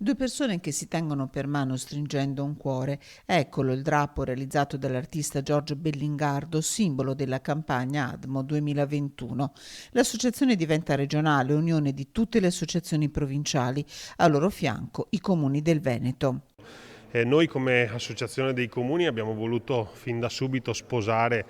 Due persone che si tengono per mano stringendo un cuore. Eccolo il drappo realizzato dall'artista Giorgio Bellingardo, simbolo della campagna ADMO 2021. L'associazione diventa regionale, unione di tutte le associazioni provinciali, a loro fianco i comuni del Veneto. Noi come Associazione dei Comuni abbiamo voluto fin da subito sposare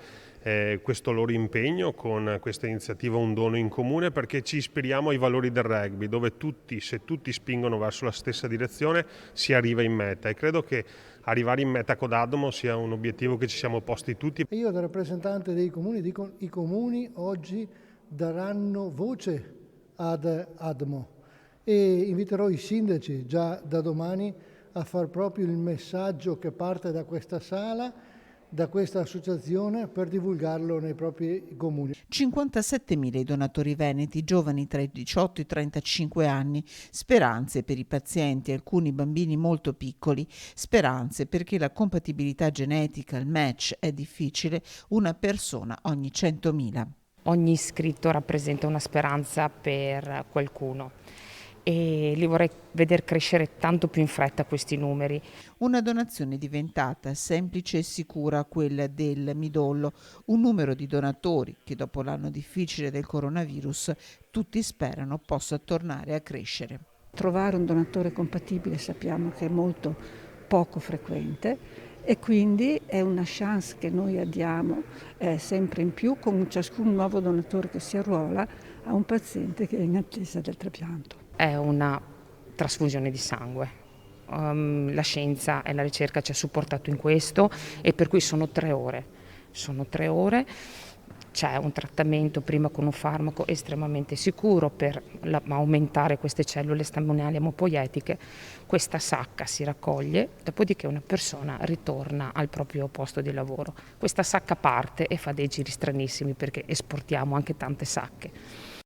questo loro impegno con questa iniziativa Un dono in comune, perché ci ispiriamo ai valori del rugby, dove se tutti spingono verso la stessa direzione si arriva in meta, e credo che arrivare in meta con ADMO sia un obiettivo che ci siamo posti tutti. Io da rappresentante dei comuni dico: i comuni oggi daranno voce ad ADMO e inviterò i sindaci già da domani a far proprio il messaggio che parte da questa sala, da questa associazione, per divulgarlo nei propri comuni. 57.000 i donatori veneti, giovani tra i 18 e i 35 anni, speranze per i pazienti, alcuni bambini molto piccoli, speranze perché la compatibilità genetica, il match è difficile, una persona ogni 100.000. Ogni iscritto rappresenta una speranza per qualcuno e li vorrei vedere crescere tanto più in fretta questi numeri. Una donazione diventata semplice e sicura quella del midollo, un numero di donatori che dopo l'anno difficile del coronavirus tutti sperano possa tornare a crescere. Trovare un donatore compatibile sappiamo che è molto poco frequente e quindi è una chance che noi diamo sempre in più con ciascun nuovo donatore che si arruola a un paziente che è in attesa del trapianto. È una trasfusione di sangue. La scienza e la ricerca ci ha supportato in questo e per cui sono 3 ore. Sono 3 ore, c'è un trattamento prima con un farmaco estremamente sicuro per aumentare queste cellule staminali emopoietiche. Questa sacca si raccoglie, dopodiché una persona ritorna al proprio posto di lavoro. Questa sacca parte e fa dei giri stranissimi perché esportiamo anche tante sacche.